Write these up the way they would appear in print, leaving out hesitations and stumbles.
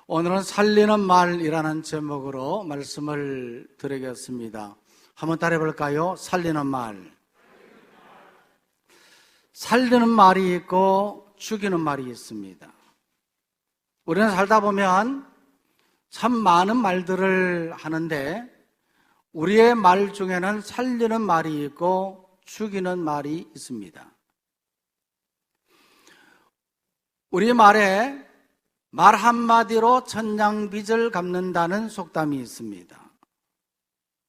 오늘은 살리는 말이라는 제목으로 말씀을 드리겠습니다. 한번 따라해 볼까요? 살리는 말. 살리는 말이 있고 죽이는 말이 있습니다. 우리는 살다 보면 참 많은 말들을 하는데 우리의 말 중에는 살리는 말이 있고 죽이는 말이 있습니다. 우리 말에 말 한마디로 천냥빚을 갚는다는 속담이 있습니다.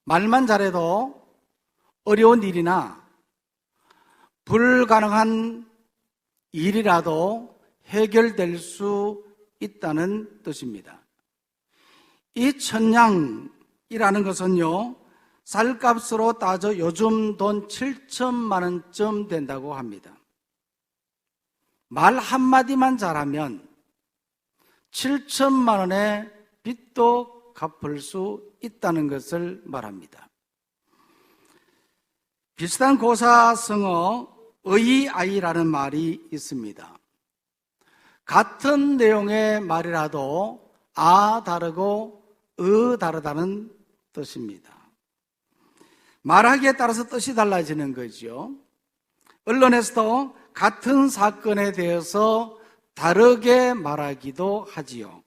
말만 잘해도 어려운 일이나 불가능한 일이라도 해결될 수 있다는 뜻입니다. 이 천냥이라는 것은요, 쌀값으로 따져 요즘 돈 7천만 원쯤 된다고 합니다. 말 한마디만 잘하면 7천만 원의 빚도 갚을 수 있다는 것을 말합니다. 비슷한 고사성어 의아이라는 말이 있습니다. 같은 내용의 말이라도 아 다르고 다르다는 뜻입니다. 말하기에 따라서 뜻이 달라지는 거죠. 언론에서도 같은 사건에 대해서 다르게 말하기도 하지요.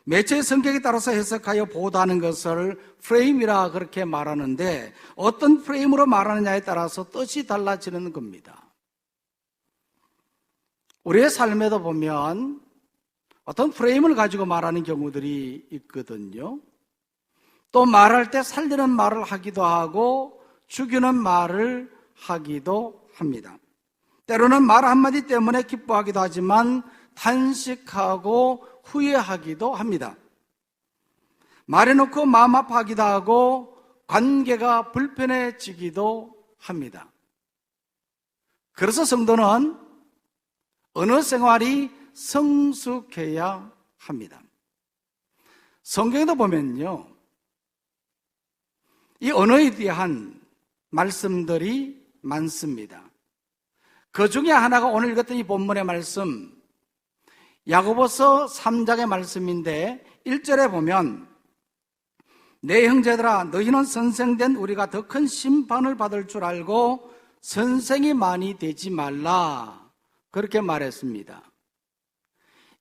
매체의 성격에 따라서 해석하여 보도하는 것을 프레임이라 그렇게 말하는데 어떤 프레임으로 말하느냐에 따라서 뜻이 달라지는 겁니다. 우리의 삶에도 보면 어떤 프레임을 가지고 말하는 경우들이 있거든요. 또 말할 때 살리는 말을 하기도 하고 죽이는 말을 하기도 합니다. 때로는 말 한마디 때문에 기뻐하기도 하지만 탄식하고 후회하기도 합니다. 말해놓고 마음 아파하기도 하고 관계가 불편해지기도 합니다. 그래서 성도는 언어 생활이 성숙해야 합니다. 성경에도 보면요, 이 언어에 대한 말씀들이 많습니다. 그 중에 하나가 오늘 읽었던 이 본문의 말씀, 야고보서 3장의 말씀인데 1절에 보면 내 형제들아 너희는 선생된 우리가 더 큰 심판을 받을 줄 알고 선생이 많이 되지 말라, 그렇게 말했습니다.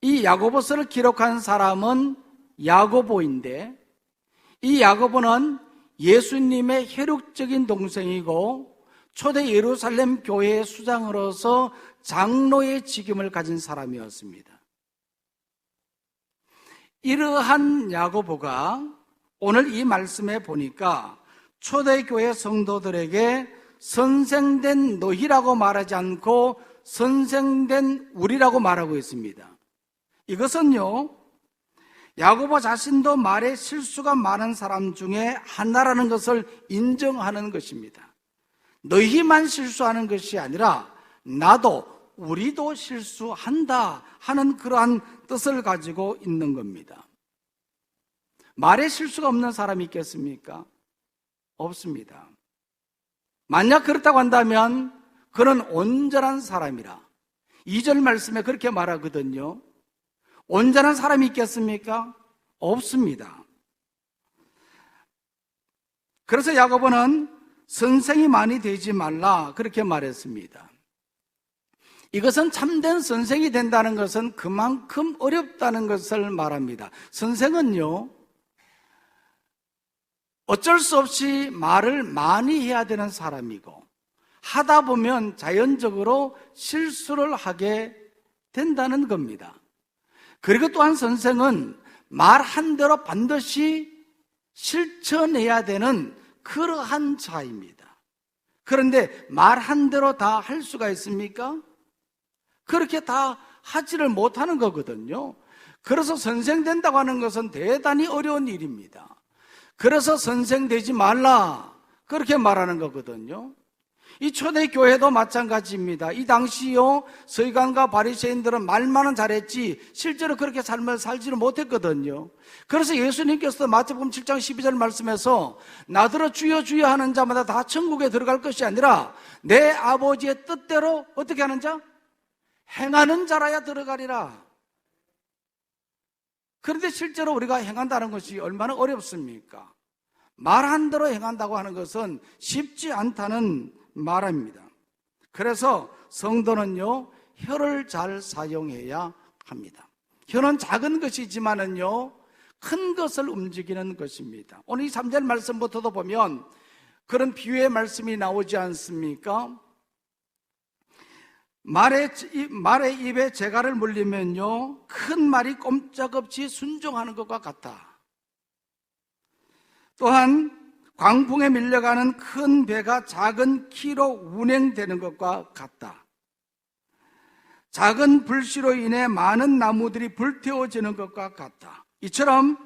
이 야고보서를 기록한 사람은 야고보인데 이 야고보는 예수님의 혈육적인 동생이고 초대 예루살렘 교회의 수장으로서 장로의 직임을 가진 사람이었습니다. 이러한 야고보가 오늘 이 말씀에 보니까 초대교회 성도들에게 선생된 너희라고 말하지 않고 선생된 우리라고 말하고 있습니다. 이것은요, 야고보 자신도 말에 실수가 많은 사람 중에 하나라는 것을 인정하는 것입니다. 너희만 실수하는 것이 아니라 나도, 우리도 실수한다 하는 그러한 뜻을 가지고 있는 겁니다. 말에 실수가 없는 사람이 있겠습니까? 없습니다. 만약 그렇다고 한다면 그는 온전한 사람이라 2절 말씀에 그렇게 말하거든요. 온전한 사람이 있겠습니까? 없습니다. 그래서 야고보는 선생이 많이 되지 말라, 그렇게 말했습니다. 이것은 참된 선생이 된다는 것은 그만큼 어렵다는 것을 말합니다. 선생은요, 어쩔 수 없이 말을 많이 해야 되는 사람이고 하다 보면 자연적으로 실수를 하게 된다는 겁니다. 그리고 또한 선생은 말한 대로 반드시 실천해야 되는 그러한 자입니다. 그런데 말한 대로 다 할 수가 있습니까? 그렇게 다 하지를 못하는 거거든요. 그래서 선생 된다고 하는 것은 대단히 어려운 일입니다. 그래서 선생 되지 말라, 그렇게 말하는 거거든요. 이 초대교회도 마찬가지입니다. 이 당시요, 서기관과 바리새인들은 말만은 잘했지 실제로 그렇게 삶을 살지를 못했거든요. 그래서 예수님께서 마태복음 7장 12절 말씀에서 나더러 주여 주여 하는 자마다 다 천국에 들어갈 것이 아니라 내 아버지의 뜻대로 어떻게 하는 자? 행하는 자라야 들어가리라. 그런데 실제로 우리가 행한다는 것이 얼마나 어렵습니까? 말한 대로 행한다고 하는 것은 쉽지 않다는 말입니다. 그래서 성도는요, 혀를 잘 사용해야 합니다. 혀는 작은 것이지만은요, 큰 것을 움직이는 것입니다. 오늘 이 3절 말씀부터도 보면 그런 비유의 말씀이 나오지 않습니까? 말의 입에 재갈을 물리면요, 큰 말이 꼼짝없이 순종하는 것과 같다. 또한 광풍에 밀려가는 큰 배가 작은 키로 운행되는 것과 같다. 작은 불씨로 인해 많은 나무들이 불태워지는 것과 같다. 이처럼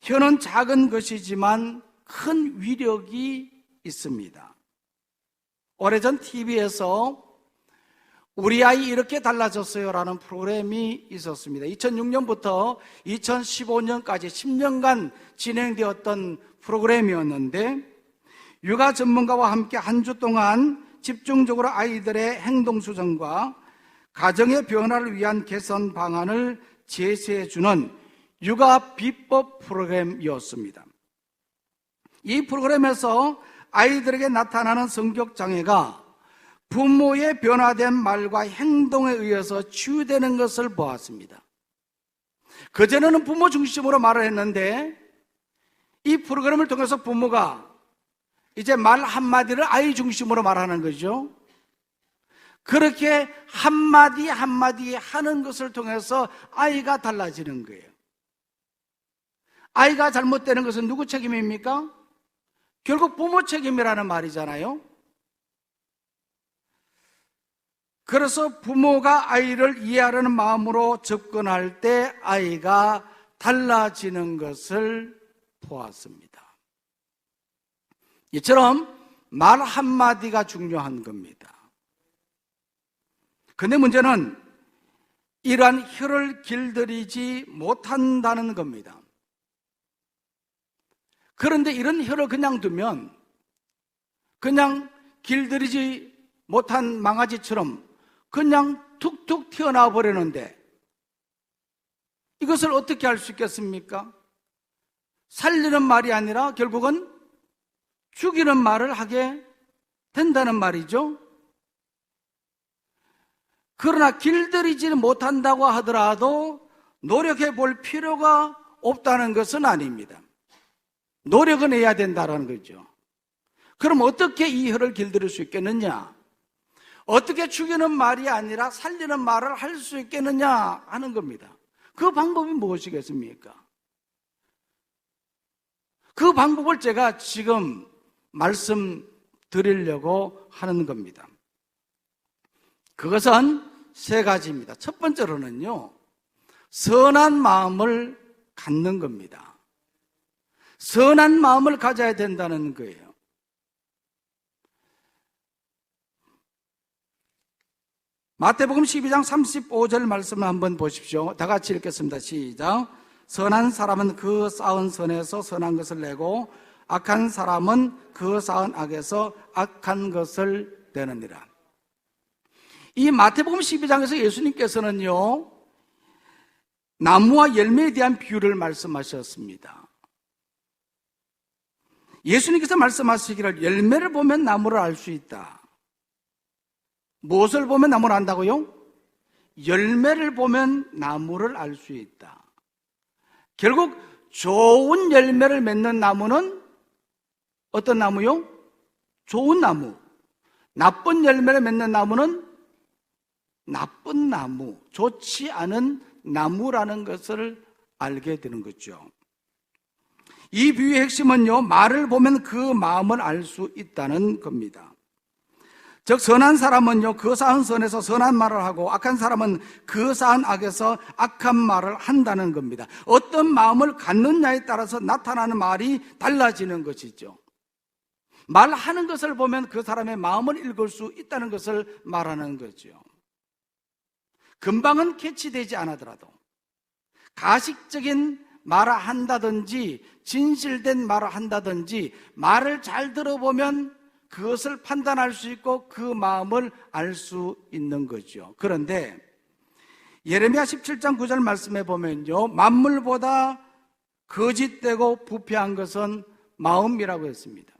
혀는 작은 것이지만 큰 위력이 있습니다. 오래전 TV에서 우리 아이 이렇게 달라졌어요 라는 프로그램이 있었습니다. 2006년부터 2015년까지 10년간 진행되었던 프로그램이었는데, 육아 전문가와 함께 한 주 동안 집중적으로 아이들의 행동 수정과 가정의 변화를 위한 개선 방안을 제시해주는 육아 비법 프로그램이었습니다. 이 프로그램에서 아이들에게 나타나는 성격 장애가 부모의 변화된 말과 행동에 의해서 치유되는 것을 보았습니다. 그전에는 부모 중심으로 말을 했는데, 이 프로그램을 통해서 부모가 이제 말 한마디를 아이 중심으로 말하는 거죠. 그렇게 한마디 한마디 하는 것을 통해서 아이가 달라지는 거예요. 아이가 잘못되는 것은 누구 책임입니까? 결국 부모 책임이라는 말이잖아요. 그래서 부모가 아이를 이해하려는 마음으로 접근할 때 아이가 달라지는 것을 보았습니다. 이처럼 말 한마디가 중요한 겁니다. 근데 문제는 이러한 혀를 길들이지 못한다는 겁니다. 그런데 이런 혀를 그냥 두면 그냥 길들이지 못한 망아지처럼 그냥 툭툭 튀어나와 버리는데, 이것을 어떻게 할 수 있겠습니까? 살리는 말이 아니라 결국은 죽이는 말을 하게 된다는 말이죠. 그러나 길들이지는 못한다고 하더라도 노력해 볼 필요가 없다는 것은 아닙니다. 노력은 해야 된다는 거죠. 그럼 어떻게 이 혀를 길들일 수 있겠느냐? 어떻게 죽이는 말이 아니라 살리는 말을 할 수 있겠느냐 하는 겁니다. 그 방법이 무엇이겠습니까? 그 방법을 제가 지금 말씀드리려고 하는 겁니다. 그것은 세 가지입니다. 첫 번째로는요, 선한 마음을 갖는 겁니다. 선한 마음을 가져야 된다는 거예요. 마태복음 12장 35절 말씀을 한번 보십시오. 다 같이 읽겠습니다. 시작. 선한 사람은 그 쌓은 선에서 선한 것을 내고 악한 사람은 그 쌓은 악에서 악한 것을 내느니라. 이 마태복음 12장에서 예수님께서는요, 나무와 열매에 대한 비유를 말씀하셨습니다. 예수님께서 말씀하시기를 열매를 보면 나무를 알 수 있다. 무엇을 보면 나무를 안다고요? 열매를 보면 나무를 알 수 있다. 결국 좋은 열매를 맺는 나무는 어떤 나무요? 좋은 나무. 나쁜 열매를 맺는 나무는 나쁜 나무, 좋지 않은 나무라는 것을 알게 되는 거죠. 이 비유의 핵심은요, 말을 보면 그 마음을 알 수 있다는 겁니다. 즉 선한 사람은요, 그 쌓은 선에서 선한 말을 하고 악한 사람은 그 쌓은 악에서 악한 말을 한다는 겁니다. 어떤 마음을 갖느냐에 따라서 나타나는 말이 달라지는 것이죠. 말하는 것을 보면 그 사람의 마음을 읽을 수 있다는 것을 말하는 거죠. 금방은 캐치되지 않아더라도 가식적인 말을 한다든지 진실된 말을 한다든지 말을 잘 들어보면 그것을 판단할 수 있고 그 마음을 알 수 있는 거죠. 그런데 예레미야 17장 9절 말씀에 보면요, 만물보다 거짓되고 부패한 것은 마음이라고 했습니다.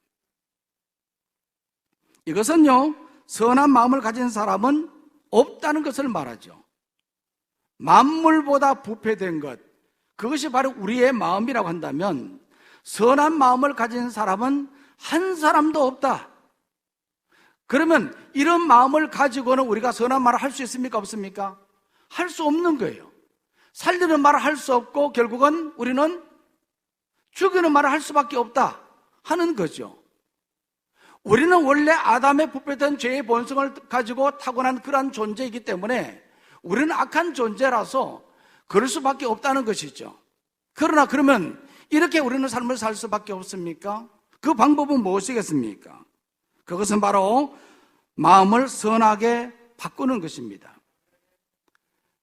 이것은요, 선한 마음을 가진 사람은 없다는 것을 말하죠. 만물보다 부패된 것, 그것이 바로 우리의 마음이라고 한다면 선한 마음을 가진 사람은 한 사람도 없다. 그러면 이런 마음을 가지고는 우리가 선한 말을 할 수 있습니까? 없습니까? 할 수 없는 거예요. 살리는 말을 할 수 없고 결국은 우리는 죽이는 말을 할 수밖에 없다 하는 거죠. 우리는 원래 아담의 부패된 죄의 본성을 가지고 타고난 그러한 존재이기 때문에 우리는 악한 존재라서 그럴 수밖에 없다는 것이죠. 그러나 그러면 이렇게 우리는 삶을 살 수밖에 없습니까? 그 방법은 무엇이겠습니까? 그것은 바로 마음을 선하게 바꾸는 것입니다.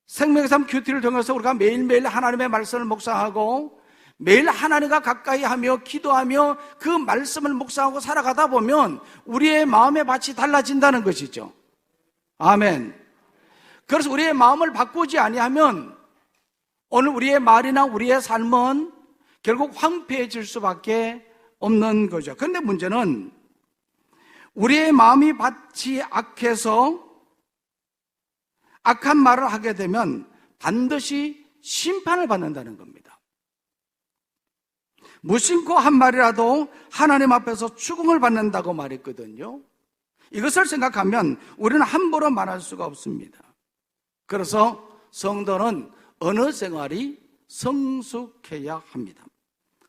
생명의 삶 큐티를 통해서 우리가 매일매일 하나님의 말씀을 묵상하고 매일 하나님과 가까이 하며 기도하며 그 말씀을 묵상하고 살아가다 보면 우리의 마음의 밭이 달라진다는 것이죠. 아멘. 그래서 우리의 마음을 바꾸지 아니하면 오늘 우리의 말이나 우리의 삶은 결국 황폐해질 수밖에 없는 거죠. 그런데 문제는 우리의 마음이 밭이 악해서 악한 말을 하게 되면 반드시 심판을 받는다는 겁니다. 무심코 한 말이라도 하나님 앞에서 죽음을 받는다고 말했거든요. 이것을 생각하면 우리는 함부로 말할 수가 없습니다. 그래서 성도는 언어 생활이 성숙해야 합니다.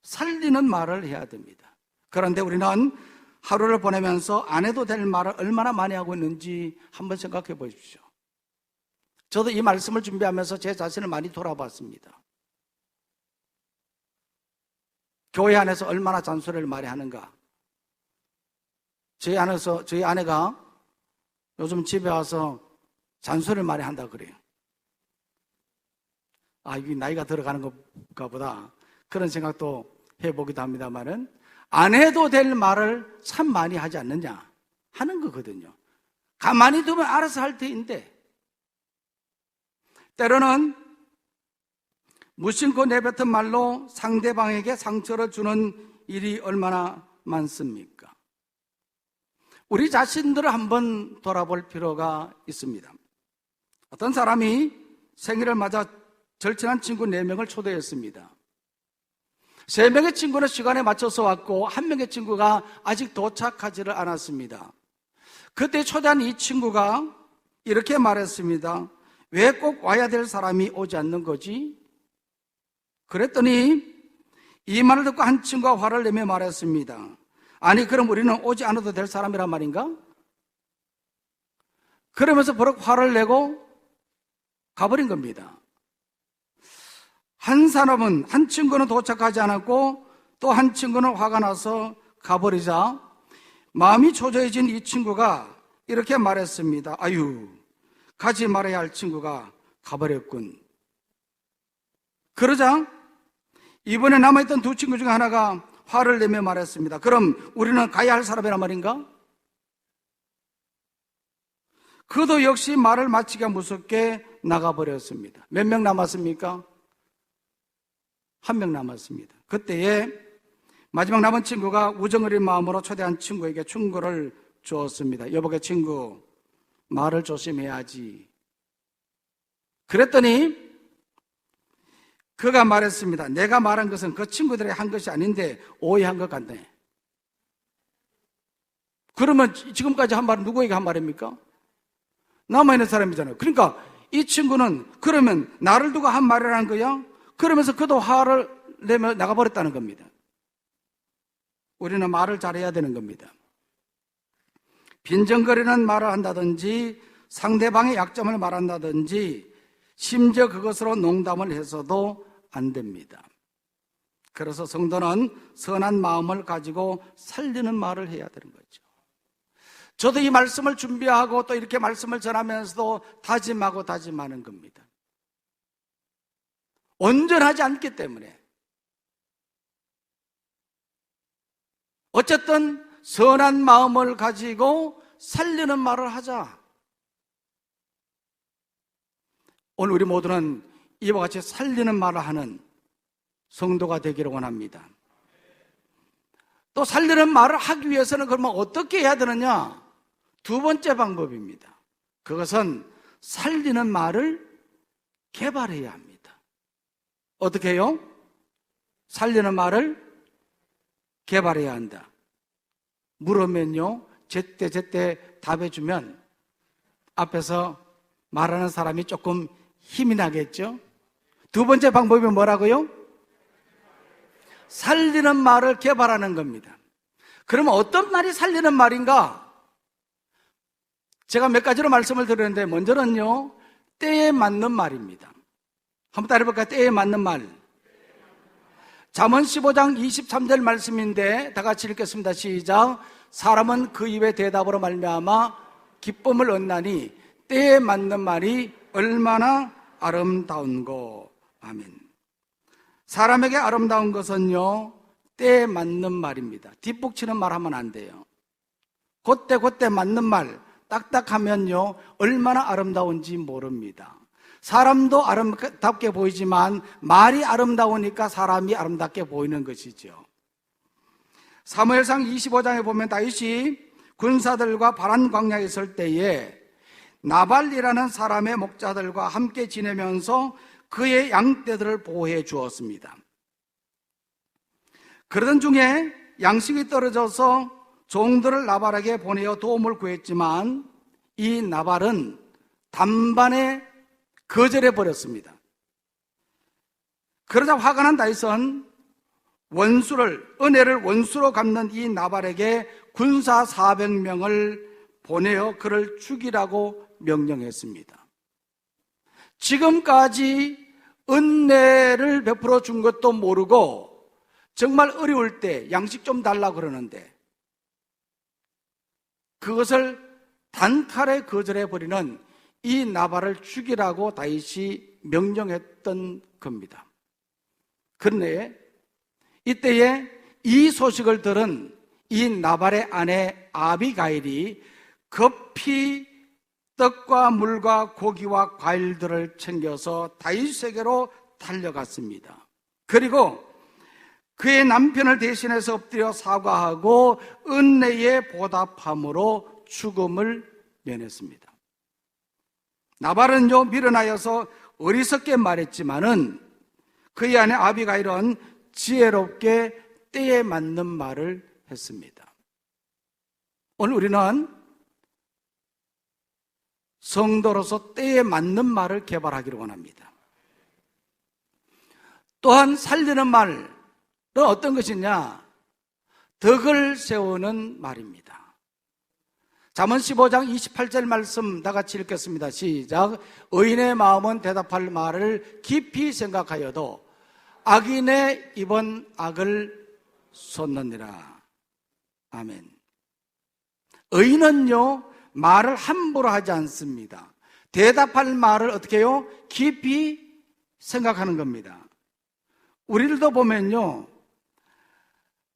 살리는 말을 해야 됩니다. 그런데 우리는 하루를 보내면서 안 해도 될 말을 얼마나 많이 하고 있는지 한번 생각해 보십시오. 저도 이 말씀을 준비하면서 제 자신을 많이 돌아봤습니다. 교회 안에서 얼마나 잔소리를 많이 하는가. 저희 아내가 요즘 집에 와서 잔소리를 많이 한다 그래요. 이게 나이가 들어가는 것가 보다 그런 생각도 해보기도 합니다만은 안 해도 될 말을 참 많이 하지 않느냐 하는 거거든요. 가만히 두면 알아서 할 테인데 때로는 무심코 내뱉은 말로 상대방에게 상처를 주는 일이 얼마나 많습니까? 우리 자신들을 한번 돌아볼 필요가 있습니다. 어떤 사람이 생일을 맞아 절친한 친구 4명을 초대했습니다. 3명의 친구는 시간에 맞춰서 왔고 1명의 친구가 아직 도착하지를 않았습니다. 그때 초대한 이 친구가 이렇게 말했습니다. 왜 꼭 와야 될 사람이 오지 않는 거지? 그랬더니 이 말을 듣고 한 친구가 화를 내며 말했습니다. 아니 그럼 우리는 오지 않아도 될 사람이란 말인가? 그러면서 버럭 화를 내고 가버린 겁니다. 한 사람은, 한 친구는 도착하지 않았고 또 한 친구는 화가 나서 가버리자 마음이 초조해진 이 친구가 이렇게 말했습니다. 아유, 가지 말아야 할 친구가 가버렸군. 그러자 이번에 남아있던 2 친구 중에 하나가 화를 내며 말했습니다. 그럼 우리는 가야 할 사람이란 말인가? 그도 역시 말을 마치기가 무섭게 나가버렸습니다. 몇 명 남았습니까? 1명 남았습니다. 그때에 마지막 남은 친구가 우정 어린 마음으로 초대한 친구에게 충고를 주었습니다. 여보게 친구, 말을 조심해야지. 그랬더니 그가 말했습니다. 내가 말한 것은 그 친구들이 한 것이 아닌데 오해한 것 같네. 그러면 지금까지 한 말은 누구에게 한 말입니까? 남아있는 사람이잖아요. 그러니까 이 친구는 그러면 나를 두고 한 말이라는 거야? 그러면서 그도 화를 내며 나가버렸다는 겁니다. 우리는 말을 잘해야 되는 겁니다. 빈정거리는 말을 한다든지 상대방의 약점을 말한다든지 심지어 그것으로 농담을 해서도 안 됩니다. 그래서 성도는 선한 마음을 가지고 살리는 말을 해야 되는 거죠. 저도 이 말씀을 준비하고 또 이렇게 말씀을 전하면서도 다짐하고 다짐하는 겁니다. 온전하지 않기 때문에 어쨌든 선한 마음을 가지고 살리는 말을 하자. 오늘 우리 모두는 이와 같이 살리는 말을 하는 성도가 되기를 원합니다. 또 살리는 말을 하기 위해서는 그러면 어떻게 해야 되느냐? 두 번째 방법입니다. 그것은 살리는 말을 개발해야 합니다. 어떻게 해요? 살리는 말을 개발해야 한다. 물으면요, 제때 답해주면 앞에서 말하는 사람이 조금 힘이 나겠죠? 두 번째 방법이 뭐라고요? 살리는 말을 개발하는 겁니다. 그러면 어떤 말이 살리는 말인가? 제가 몇 가지로 말씀을 드렸는데, 먼저는요, 때에 맞는 말입니다. 한번 따라해볼까요? 때에 맞는 말. 잠언 15장 23절 말씀인데 다 같이 읽겠습니다. 시작. 사람은 그 입의 대답으로 말미암아 기쁨을 얻나니 때에 맞는 말이 얼마나 아름다운고. 아멘. 사람에게 아름다운 것은요, 때에 맞는 말입니다. 뒷북치는 말 하면 안 돼요. 그때 맞는 말, 딱딱하면요, 얼마나 아름다운지 모릅니다. 사람도 아름답게 보이지만 말이 아름다우니까 사람이 아름답게 보이는 것이죠. 사무엘상 25장에 보면 다윗이 군사들과 바란 광야에 있을 때에 나발이라는 사람의 목자들과 함께 지내면서 그의 양떼들을 보호해 주었습니다. 그러던 중에 양식이 떨어져서 종들을 나발에게 보내어 도움을 구했지만 이 나발은 단번에 거절해 버렸습니다. 그러자 화가 난 다윗은 은혜를 원수로 갚는 이 나발에게 군사 400명을 보내어 그를 죽이라고 명령했습니다. 지금까지 은혜를 베풀어 준 것도 모르고 정말 어려울 때 양식 좀 달라고 그러는데 그것을 단칼에 거절해 버리는 이 나발을 죽이라고 다윗이 명령했던 겁니다. 그런데 이때에 이 소식을 들은 이 나발의 아내 아비가일이 급히 떡과 물과 고기와 과일들을 챙겨서 다윗에게로 달려갔습니다. 그리고 그의 남편을 대신해서 엎드려 사과하고 은혜에 보답함으로 죽음을 면했습니다. 나발은요, 미련하여서 어리석게 말했지만은 그의 아내 아비가일은 지혜롭게 때에 맞는 말을 했습니다. 오늘 우리는 성도로서 때에 맞는 말을 개발하기를 원합니다. 또한 살리는 말은 어떤 것이냐? 덕을 세우는 말입니다. 잠언 15장 28절 말씀 다 같이 읽겠습니다. 시작. 의인의 마음은 대답할 말을 깊이 생각하여도 악인의 입은 악을 쏟느니라. 아멘. 의인은요, 말을 함부로 하지 않습니다. 대답할 말을 어떻게 해요? 깊이 생각하는 겁니다. 우리들도 보면요,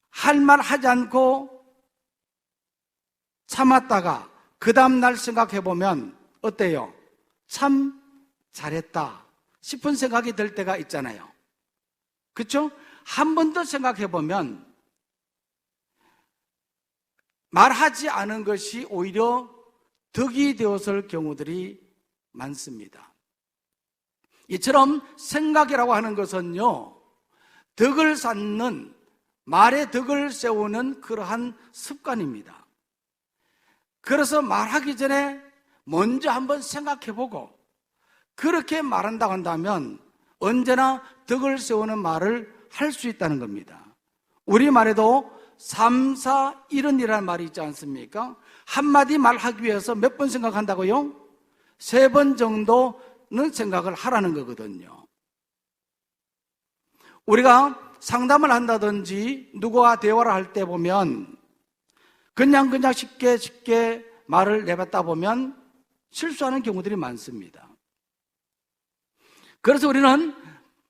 할 말 하지 않고 참았다가 그 다음날 생각해보면 어때요? 참 잘했다 싶은 생각이 들 때가 있잖아요. 그렇죠? 한 번 더 생각해보면 말하지 않은 것이 오히려 덕이 되었을 경우들이 많습니다. 이처럼 생각이라고 하는 것은요, 덕을 쌓는, 말의 덕을 세우는 그러한 습관입니다. 그래서 말하기 전에 먼저 한번 생각해보고 그렇게 말한다고 한다면 언제나 덕을 세우는 말을 할 수 있다는 겁니다. 우리말에도 3, 4, 1은이라는 말이 있지 않습니까? 한마디 말하기 위해서 몇 번 생각한다고요? 3번 정도는 생각을 하라는 거거든요. 우리가 상담을 한다든지 누구와 대화를 할 때 보면 그냥 쉽게 말을 내뱉다 보면 실수하는 경우들이 많습니다. 그래서 우리는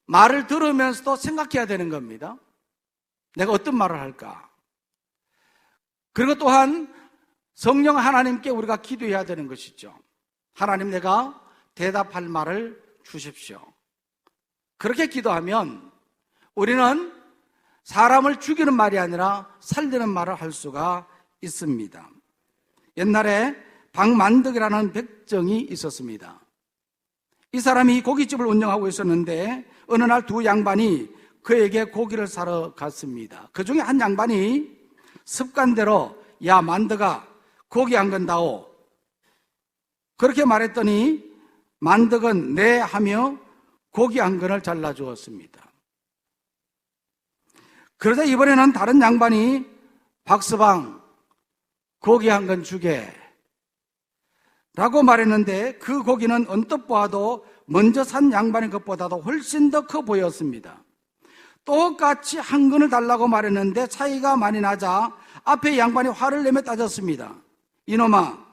말을 들으면서도 생각해야 되는 겁니다. 내가 어떤 말을 할까? 그리고 또한 성령 하나님께 우리가 기도해야 되는 것이죠. 하나님, 내가 대답할 말을 주십시오. 그렇게 기도하면 우리는 사람을 죽이는 말이 아니라 살리는 말을 할 수가 있습니다. 옛날에 박만덕이라는 백정이 있었습니다. 이 사람이 고깃집을 운영하고 있었는데 어느 날 두 양반이 그에게 고기를 사러 갔습니다. 그 중에 한 양반이 습관대로 야 만덕아 고기 한 건 다오 그렇게 말했더니 만덕은 네 하며 고기 한 건을 잘라주었습니다. 그러자 이번에는 다른 양반이 박서방 고기 한 건 주게 라고 말했는데 그 고기는 언뜻 보아도 먼저 산 양반의 것보다도 훨씬 더 커 보였습니다. 똑같이 한 건을 달라고 말했는데 차이가 많이 나자 앞에 양반이 화를 내며 따졌습니다. 이놈아,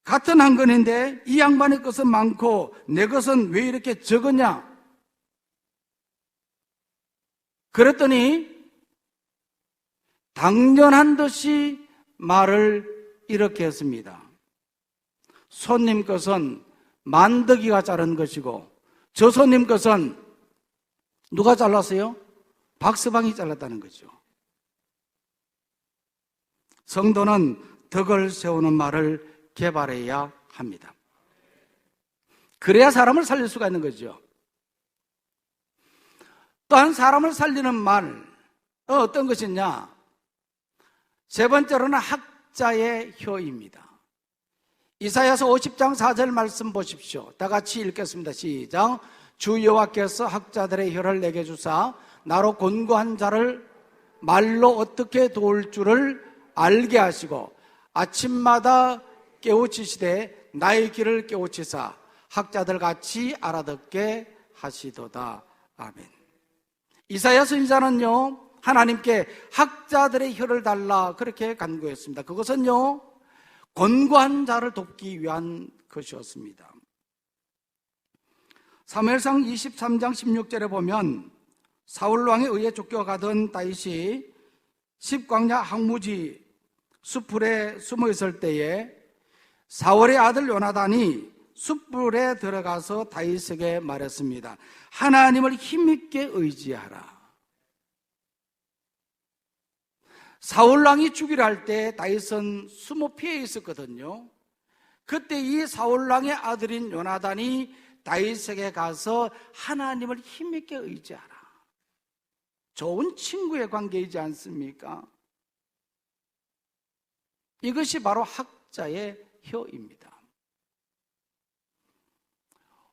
같은 한 건인데 이 양반의 것은 많고 내 것은 왜 이렇게 적었냐? 그랬더니 당연한 듯이 말을 이렇게 했습니다. 손님 것은 만덕이가 자른 것이고 저 손님 것은 누가 잘랐어요? 박서방이 잘랐다는 거죠. 성도는 덕을 세우는 말을 개발해야 합니다. 그래야 사람을 살릴 수가 있는 거죠. 또한 사람을 살리는 말 어떤 것이냐? 세 번째로는 학자의 혀입니다. 이사야서 50장 4절 말씀 보십시오. 다 같이 읽겠습니다. 시작. 주 여호와께서 학자들의 혀를 내게 주사 나로 권고한 자를 말로 어떻게 도울 줄을 알게 하시고 아침마다 깨우치시되 나의 길을 깨우치사 학자들 같이 알아듣게 하시도다. 아멘. 이사야 선지자는요 하나님께 학자들의 혀를 달라 그렇게 간구했습니다. 그것은요 권고한 자를 돕기 위한 것이었습니다. 사무엘상 23장 16절에 보면 사울왕에 의해 쫓겨가던 다윗이 십광야 항무지 숯불에 숨어 있을 때에 사울의 아들 요나단이 숯불에 들어가서 다윗에게 말했습니다. 하나님을 힘있게 의지하라. 사울왕이 죽이려 할 때 다윗은 숨어 피해 있었거든요. 그때 이 사울왕의 아들인 요나단이 다윗에게 가서 하나님을 힘있게 의지하라. 좋은 친구의 관계이지 않습니까? 이것이 바로 학자의 혀입니다.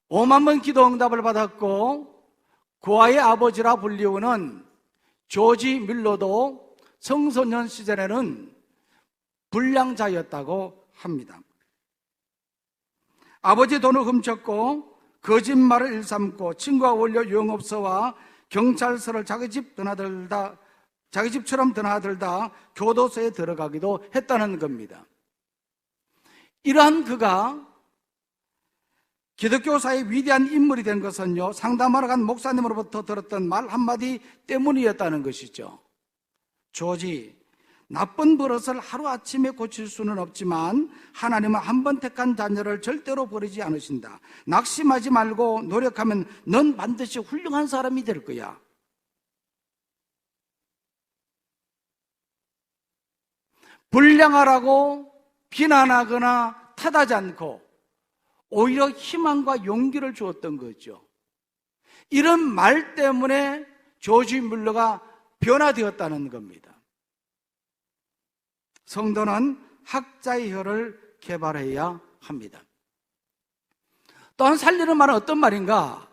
5만 번 기도 응답을 받았고 고아의 아버지라 불리우는 조지 밀러도 청소년 시절에는 불량자였다고 합니다. 아버지 돈을 훔쳤고 거짓말을 일삼고 친구와 어울려 유흥업소와 경찰서를 자기 집처럼 드나들다 교도소에 들어가기도 했다는 겁니다. 이러한 그가 기독교사의 위대한 인물이 된 것은요 상담하러 간 목사님으로부터 들었던 말 한마디 때문이었다는 것이죠. 조지, 나쁜 버릇을 하루아침에 고칠 수는 없지만 하나님은 한 번 택한 자녀를 절대로 버리지 않으신다. 낙심하지 말고 노력하면 넌 반드시 훌륭한 사람이 될 거야. 불량하라고 비난하거나 탓하지 않고 오히려 희망과 용기를 주었던 거죠. 이런 말 때문에 조지 밀러가 변화되었다는 겁니다. 성도는 학자의 혀를 개발해야 합니다. 또한 살리는 말은 어떤 말인가?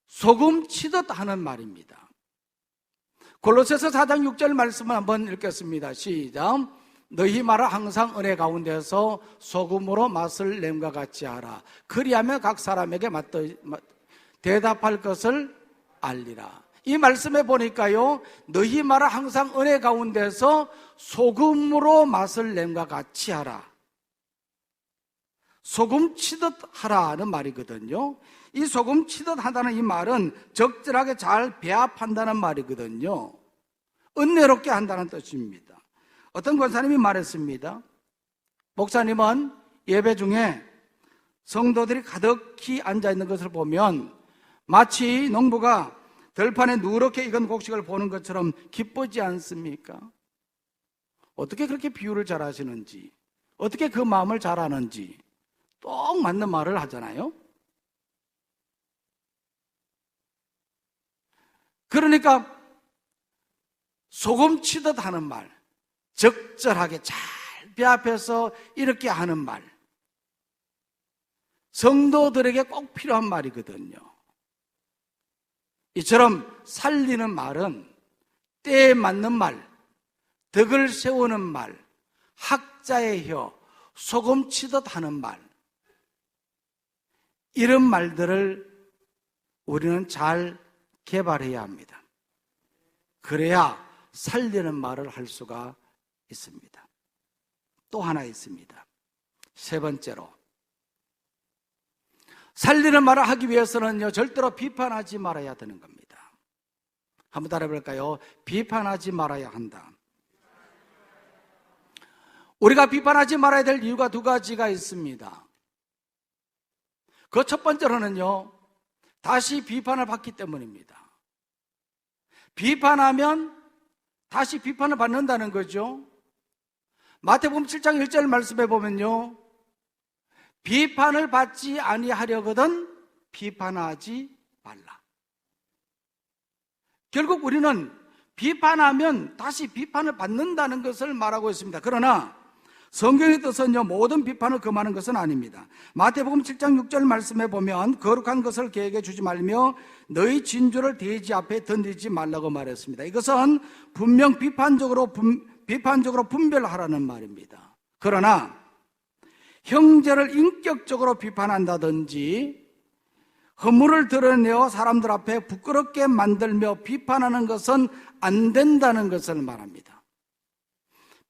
소금 치듯 하는 말입니다. 골로새서 4장 6절 말씀을 한번 읽겠습니다. 시작. 너희 말을 항상 은혜 가운데서 소금으로 맛을 냄과 같이 하라. 그리하면 각 사람에게 대답할 것을 알리라. 이 말씀에 보니까요 너희 말을 항상 은혜 가운데서 소금으로 맛을 냄과 같이 하라. 소금 치듯 하라는 말이거든요. 이 소금 치듯 하다는 이 말은 적절하게 잘 배합한다는 말이거든요. 은혜롭게 한다는 뜻입니다. 어떤 권사님이 말했습니다. 목사님은 예배 중에 성도들이 가득히 앉아있는 것을 보면 마치 농부가 들판에 누렇게 익은 곡식을 보는 것처럼 기쁘지 않습니까? 어떻게 그렇게 비유를 잘 하시는지, 어떻게 그 마음을 잘 아는지 꼭 맞는 말을 하잖아요. 그러니까 소금 치듯 하는 말, 적절하게 잘 배합해서 이렇게 하는 말, 성도들에게 꼭 필요한 말이거든요. 이처럼 살리는 말은 때에 맞는 말, 덕을 세우는 말, 학자의 혀, 소금 치듯 하는 말, 이런 말들을 우리는 잘 개발해야 합니다. 그래야 살리는 말을 할 수가 있습니다. 또 하나 있습니다. 세 번째로, 살리는 말을 하기 위해서는요, 절대로 비판하지 말아야 되는 겁니다. 한번 따라해볼까요? 비판하지 말아야 한다. 우리가 비판하지 말아야 될 이유가 두 가지가 있습니다. 그 첫 번째로는요, 다시 비판을 받기 때문입니다. 비판하면 다시 비판을 받는다는 거죠. 마태복음 7장 1절 말씀에 보면요, 비판을 받지 아니하려거든 비판하지 말라. 결국 우리는 비판하면 다시 비판을 받는다는 것을 말하고 있습니다. 그러나 성경의 뜻은요, 모든 비판을 금하는 것은 아닙니다. 마태복음 7장 6절 말씀에 보면 거룩한 것을 그에게 주지 말며 너희 진주를 돼지 앞에 던지지 말라고 말했습니다. 이것은 분명 비판적으로 분별하라는 말입니다. 그러나 형제를 인격적으로 비판한다든지 허물을 드러내어 사람들 앞에 부끄럽게 만들며 비판하는 것은 안 된다는 것을 말합니다.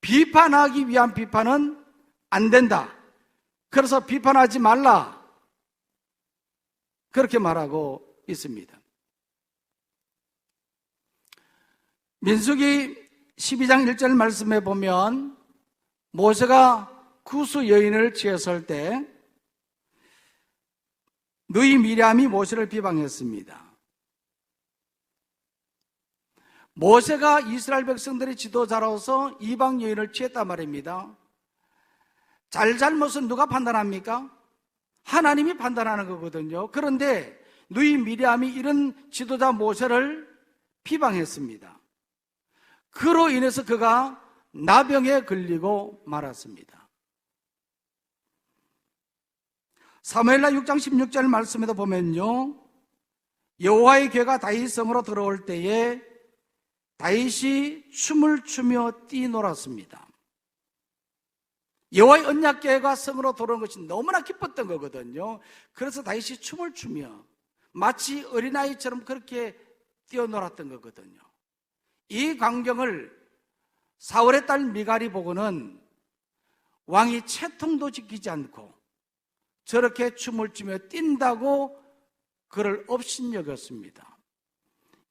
비판하기 위한 비판은 안 된다. 그래서 비판하지 말라. 그렇게 말하고 있습니다. 민수기 12장 1절 말씀에 보면 모세가 구스 여인을 취했을 때 누이 미리암이 모세를 비방했습니다. 모세가 이스라엘 백성들의 지도자로서 이방 여인을 취했단 말입니다. 잘못은 누가 판단합니까? 하나님이 판단하는 거거든요. 그런데 누이 미리암이 이런 지도자 모세를 비방했습니다. 그로 인해서 그가 나병에 걸리고 말았습니다. 사무엘하 6장 16절 말씀에도 보면요, 여호와의 괴가 다윗 성으로 들어올 때에 다윗이 춤을 추며 뛰놀았습니다. 여호와의 언약궤가 성으로 들어온 것이 너무나 기뻤던 거거든요. 그래서 다윗이 춤을 추며 마치 어린아이처럼 그렇게 뛰어놀았던 거거든요. 이 광경을 사울의 딸 미갈이 보고는 왕이 채통도 지키지 않고 저렇게 춤을 추며 뛴다고 그를 업신여겼습니다.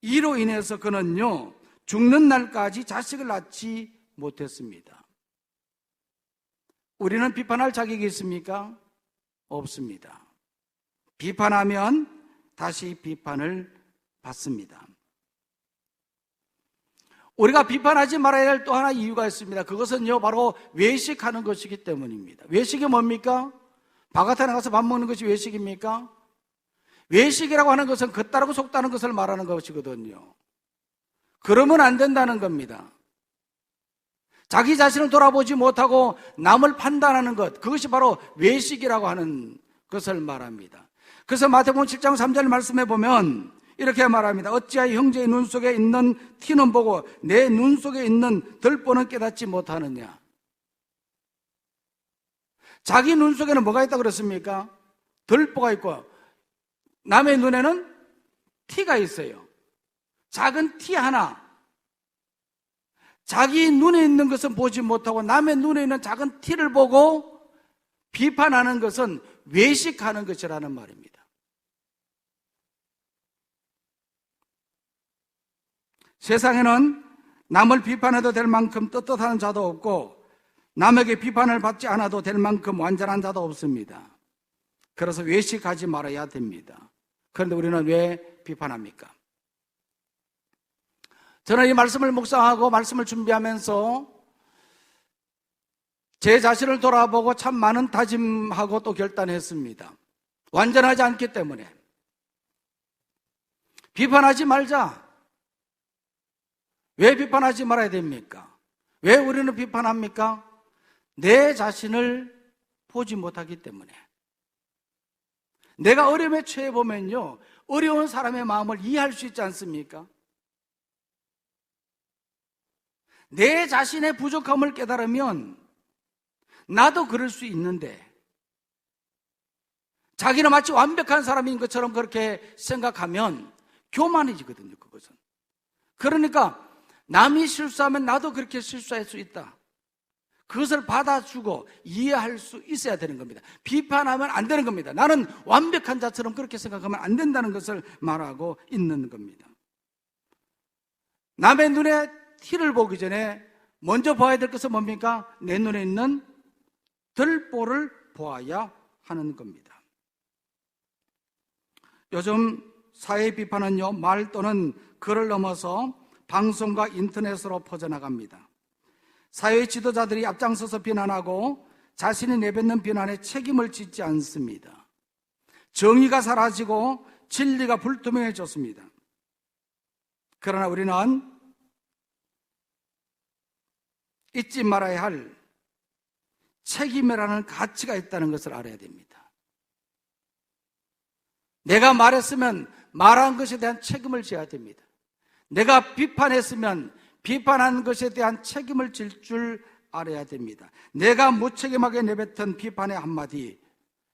이로 인해서 그는요, 죽는 날까지 자식을 낳지 못했습니다. 우리는 비판할 자격이 있습니까? 없습니다. 비판하면 다시 비판을 받습니다. 우리가 비판하지 말아야 할 또 하나 이유가 있습니다. 그것은요, 바로 외식하는 것이기 때문입니다. 외식이 뭡니까? 바깥에 나가서 밥 먹는 것이 외식입니까? 외식이라고 하는 것은 겉다르고 속다는 것을 말하는 것이거든요. 그러면 안 된다는 겁니다. 자기 자신을 돌아보지 못하고 남을 판단하는 것, 그것이 바로 외식이라고 하는 것을 말합니다. 그래서 마태복음 7장 3절 말씀에 보면 이렇게 말합니다. 어찌하여 형제의 눈 속에 있는 티는 보고 내 눈 속에 있는 들보는 깨닫지 못하느냐. 자기 눈 속에는 뭐가 있다고 그랬습니까? 들보가 있고 남의 눈에는 티가 있어요. 작은 티 하나. 자기 눈에 있는 것은 보지 못하고 남의 눈에 있는 작은 티를 보고 비판하는 것은 외식하는 것이라는 말입니다. 세상에는 남을 비판해도 될 만큼 떳떳한 자도 없고 남에게 비판을 받지 않아도 될 만큼 완전한 자도 없습니다. 그래서 외식하지 말아야 됩니다. 그런데 우리는 왜 비판합니까? 저는 이 말씀을 묵상하고 말씀을 준비하면서 제 자신을 돌아보고 참 많은 다짐하고 또 결단했습니다. 완전하지 않기 때문에 비판하지 말자. 왜 비판하지 말아야 됩니까? 왜 우리는 비판합니까? 내 자신을 보지 못하기 때문에. 내가 어려움에 처해 보면요, 어려운 사람의 마음을 이해할 수 있지 않습니까? 내 자신의 부족함을 깨달으면 나도 그럴 수 있는데, 자기는 마치 완벽한 사람인 것처럼 그렇게 생각하면 교만해지거든요, 그것은. 그러니까 남이 실수하면 나도 그렇게 실수할 수 있다. 그것을 받아주고 이해할 수 있어야 되는 겁니다. 비판하면 안 되는 겁니다. 나는 완벽한 자처럼 그렇게 생각하면 안 된다는 것을 말하고 있는 겁니다. 남의 눈에 티를 보기 전에 먼저 봐야 될 것은 뭡니까? 내 눈에 있는 들보를 보아야 하는 겁니다. 요즘 사회 비판은요, 말 또는 글을 넘어서 방송과 인터넷으로 퍼져나갑니다. 사회 지도자들이 앞장서서 비난하고 자신이 내뱉는 비난에 책임을 짓지 않습니다. 정의가 사라지고 진리가 불투명해졌습니다. 그러나 우리는 잊지 말아야 할 책임이라는 가치가 있다는 것을 알아야 됩니다. 내가 말했으면 말한 것에 대한 책임을 져야 됩니다. 내가 비판했으면 비판한 것에 대한 책임을 질 줄 알아야 됩니다. 내가 무책임하게 내뱉은 비판의 한마디,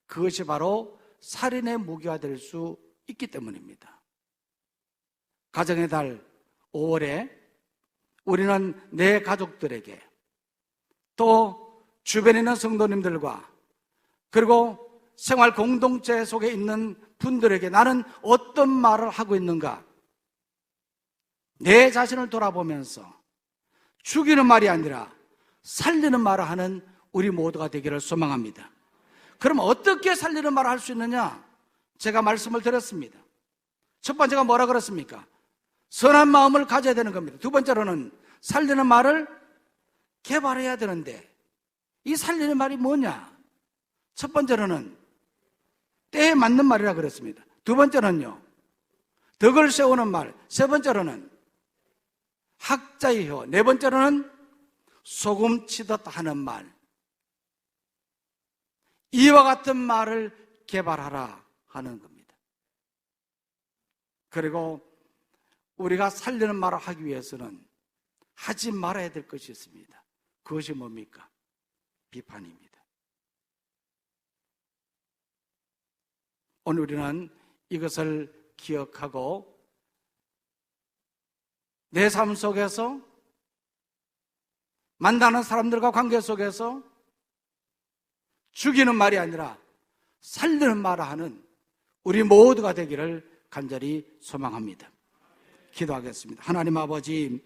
그것이 바로 살인의 무기가 될 수 있기 때문입니다. 가정의 달 5월에 우리는 내 가족들에게 또 주변에 있는 성도님들과 그리고 생활 공동체 속에 있는 분들에게 나는 어떤 말을 하고 있는가, 내 자신을 돌아보면서 죽이는 말이 아니라 살리는 말을 하는 우리 모두가 되기를 소망합니다. 그럼 어떻게 살리는 말을 할 수 있느냐? 제가 말씀을 드렸습니다. 첫 번째가 뭐라 그랬습니까? 선한 마음을 가져야 되는 겁니다. 두 번째로는 살리는 말을 개발해야 되는데, 이 살리는 말이 뭐냐? 첫 번째로는 때에 맞는 말이라 그랬습니다. 두 번째는요, 덕을 세우는 말. 세 번째로는 학자의 혀. 네 번째로는 소금 치듯 하는 말. 이와 같은 말을 개발하라 하는 겁니다. 그리고 우리가 살리는 말을 하기 위해서는 하지 말아야 될 것이 있습니다. 그것이 뭡니까? 비판입니다. 오늘 우리는 이것을 기억하고 내 삶 속에서 만나는 사람들과 관계 속에서 죽이는 말이 아니라 살리는 말을 하는 우리 모두가 되기를 간절히 소망합니다. 기도하겠습니다. 하나님 아버지,